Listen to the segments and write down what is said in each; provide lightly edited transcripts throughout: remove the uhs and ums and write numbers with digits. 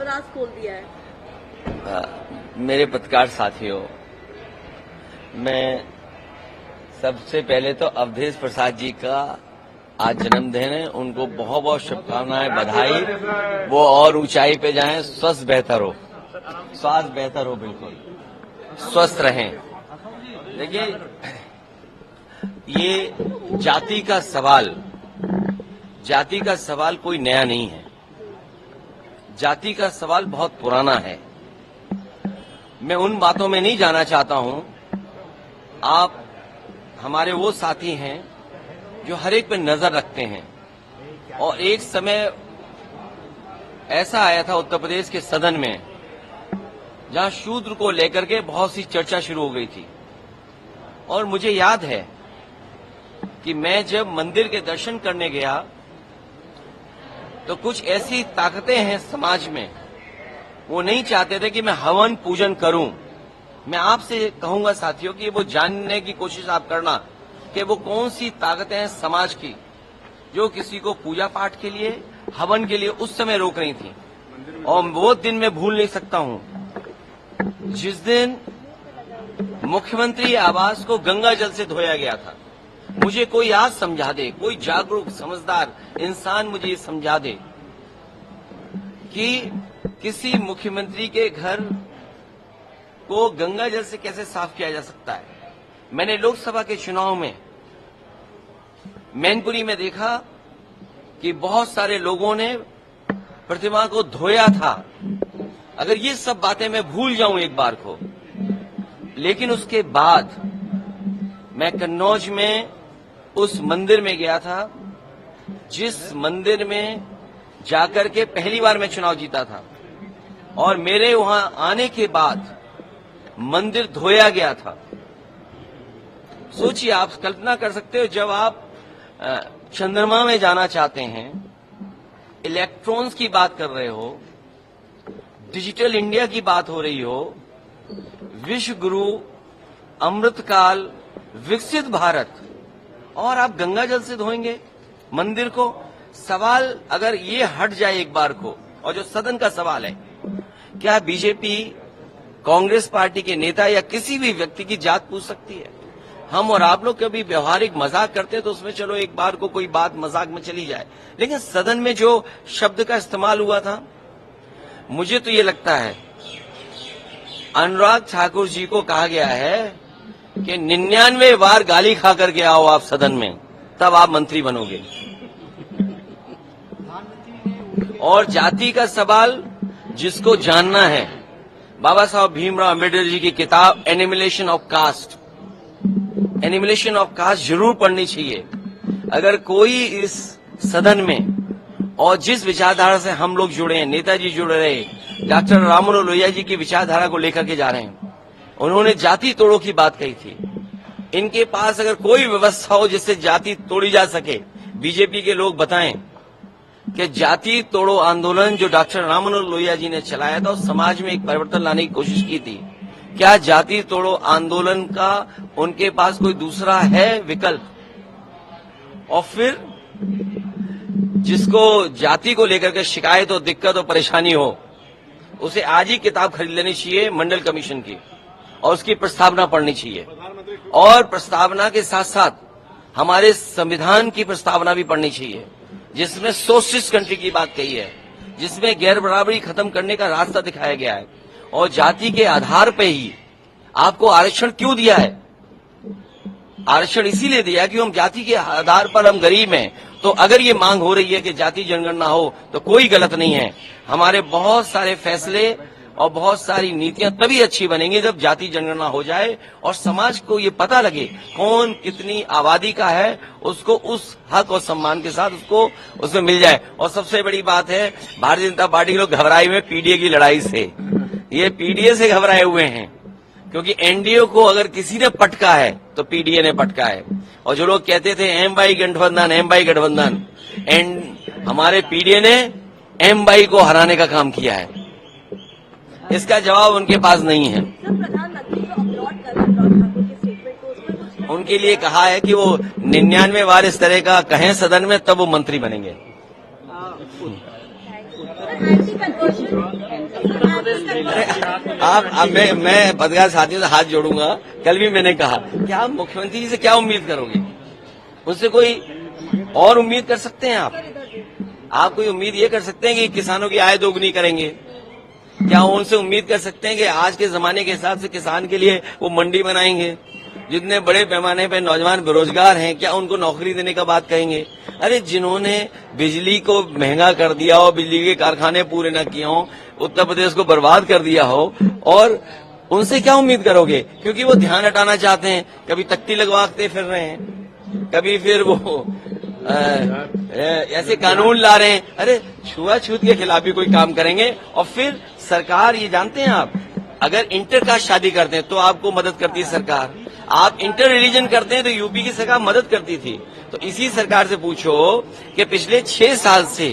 राज खोल दिया है। मेरे पत्रकार साथियों, मैं सबसे पहले तो अवधेश प्रसाद जी का आज जन्मदिन है, उनको बहुत बहुत शुभकामनाएं, बधाई। वो और ऊंचाई पे जाएं, स्वास्थ्य बेहतर हो, बिल्कुल स्वस्थ रहें। देखिए, ये जाति का सवाल कोई नया नहीं है। जाति का सवाल बहुत पुराना है। मैं उन बातों में नहीं जाना चाहता हूं। आप हमारे वो साथी हैं जो हर एक पे नजर रखते हैं, और एक समय ऐसा आया था उत्तर प्रदेश के सदन में जहां शूद्र को लेकर के बहुत सी चर्चा शुरू हो गई थी। और मुझे याद है कि मैं जब मंदिर के दर्शन करने गया तो कुछ ऐसी ताकतें हैं समाज में, वो नहीं चाहते थे कि मैं हवन पूजन करूं। मैं आपसे कहूंगा साथियों कि वो जानने की कोशिश आप करना कि वो कौन सी ताकतें हैं समाज की जो किसी को पूजा पाठ के लिए, हवन के लिए उस समय रोक रही थी। और वो दिन मैं भूल नहीं सकता हूं जिस दिन मुख्यमंत्री आवास को गंगा जल से धोया गया था। मुझे कोई आज समझा दे, कोई जागरूक समझदार इंसान मुझे ये समझा दे कि किसी मुख्यमंत्री के घर को गंगा जल से कैसे साफ किया जा सकता है। मैंने लोकसभा के चुनाव में मैनपुरी में देखा कि बहुत सारे लोगों ने प्रतिमा को धोया था। अगर ये सब बातें मैं भूल जाऊं एक बार को, लेकिन उसके बाद मैं कन्नौज में उस मंदिर में गया था जिस मंदिर में जाकर के पहली बार मैं चुनाव जीता था, और मेरे वहां आने के बाद मंदिर धोया गया था। सोचिए, आप कल्पना कर सकते हो, जब आप चंद्रमा में जाना चाहते हैं, इलेक्ट्रॉन्स की बात कर रहे हो, डिजिटल इंडिया की बात हो रही हो, विश्व गुरु, अमृतकाल, विकसित भारत, और आप गंगा जल से धोएंगे मंदिर को। सवाल अगर ये हट जाए एक बार को, और जो सदन का सवाल है, क्या बीजेपी, कांग्रेस पार्टी के नेता या किसी भी व्यक्ति की जात पूछ सकती है? हम और आप लोग कभी व्यवहारिक मजाक करते हैं तो उसमें चलो एक बार को कोई बात मजाक में चली जाए, लेकिन सदन में जो शब्द का इस्तेमाल हुआ था, मुझे तो ये लगता है अनुराग ठाकुर जी को कहा गया है कि 99 बार गाली खा करके आओ आप सदन में, तब आप मंत्री बनोगे। और जाति का सवाल जिसको जानना है, बाबा साहब भीमराव अम्बेडकर जी की किताब एनिमिलेशन ऑफ कास्ट जरूर पढ़नी चाहिए। अगर कोई इस सदन में, और जिस विचारधारा से हम लोग जुड़े हैं, नेताजी जुड़े रहे, डॉक्टर राममनोहर लोहिया जी की विचारधारा को लेकर के जा रहे हैं, उन्होंने जाति तोड़ो की बात कही थी। इनके पास अगर कोई व्यवस्था हो जिससे जाति तोड़ी जा सके, बीजेपी के लोग बताएं कि जाति तोड़ो आंदोलन जो डॉक्टर राममनोहर लोहिया जी ने चलाया था, उस समाज में एक परिवर्तन लाने की कोशिश की थी, क्या जाति तोड़ो आंदोलन का उनके पास कोई दूसरा है विकल्प? और फिर जिसको जाति को लेकर के शिकायत हो, दिक्कत हो, परेशानी हो, उसे आज ही किताब खरीद लेनी चाहिए मंडल कमीशन की, और उसकी प्रस्तावना पढ़नी चाहिए। और प्रस्तावना के साथ साथ हमारे संविधान की प्रस्तावना भी पढ़नी चाहिए, जिसमें सोशलिस्ट कंट्री की बात कही है, जिसमें गैर बराबरी खत्म करने का रास्ता दिखाया गया है। और जाति के आधार पे ही आपको आरक्षण क्यों दिया है? आरक्षण इसीलिए दिया कि हम जाति के आधार पर हम गरीब हैं। तो अगर ये मांग हो रही है कि जाति जनगणना हो तो कोई गलत नहीं है। हमारे बहुत सारे फैसले और बहुत सारी नीतियां तभी अच्छी बनेंगी जब जाति जनगणना हो जाए और समाज को ये पता लगे कौन कितनी आबादी का है, उसको उस हक और सम्मान के साथ उसको उसमें मिल जाए। और सबसे बड़ी बात है, भारतीय जनता पार्टी के लोग घबराए हुए पीडीए की लड़ाई से, ये पीडीए से घबराए हुए हैं, क्योंकि एनडीए को अगर किसी ने पटका है तो पीडीए ने पटका है। और जो लोग कहते थे एम बाई गठबंधन, हमारे पीडीए ने एम बाई को हराने का काम किया है। इसका जवाब उनके पास नहीं है। उनके लिए कहा है कि वो 99 बार इस तरह का कहें सदन में, तब वो मंत्री बनेंगे। आप मैं पत्रकार साथियों से हाथ जोड़ूंगा। कल भी मैंने कहा कि आप मुख्यमंत्री जी से क्या उम्मीद करोगे, उनसे कोई और उम्मीद कर सकते हैं आप कोई उम्मीद ये कर सकते हैं कि किसानों की आय दोगुनी करेंगे? क्या उनसे उम्मीद कर सकते हैं कि आज के जमाने के हिसाब से किसान के लिए वो मंडी बनाएंगे? जितने बड़े पैमाने पे नौजवान बेरोजगार हैं, क्या उनको नौकरी देने का बात कहेंगे? अरे जिन्होंने बिजली को महंगा कर दिया हो, बिजली के कारखाने पूरे न किए हो, उत्तर प्रदेश को बर्बाद कर दिया हो, और उनसे क्या उम्मीद करोगे? क्योंकि वो ध्यान हटाना चाहते हैं, कभी तख्ती लगवाते फिर रहे हैं, कभी फिर वो ऐसे कानून ला रहे हैं। अरे छुआछूत के खिलाफ भी कोई काम करेंगे। और फिर सरकार, ये जानते हैं आप, अगर इंटरकास्ट शादी करते हैं तो आपको मदद करती है सरकार, आप इंटर रिलीजन करते हैं तो यूपी की सरकार मदद करती थी। तो इसी सरकार से पूछो कि पिछले 6 साल से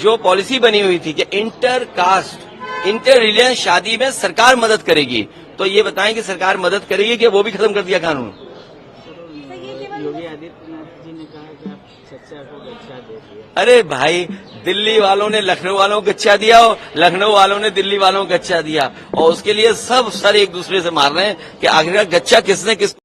जो पॉलिसी बनी हुई थी कि इंटर कास्ट, इंटर रिलीजन शादी में सरकार मदद करेगी, तो ये बताएं कि सरकार मदद करेगी कि वो भी खत्म कर दिया कानून? योगी आदित्यनाथ जी ने कहा कि आप चर्चा को गच्चा दे दिया। अरे भाई, दिल्ली वालों ने लखनऊ वालों को गच्चा दिया और लखनऊ वालों ने दिल्ली वालों को गच्चा दिया, और उसके लिए सब सर एक दूसरे से मार रहे हैं कि आखिरकार गच्चा किसने किस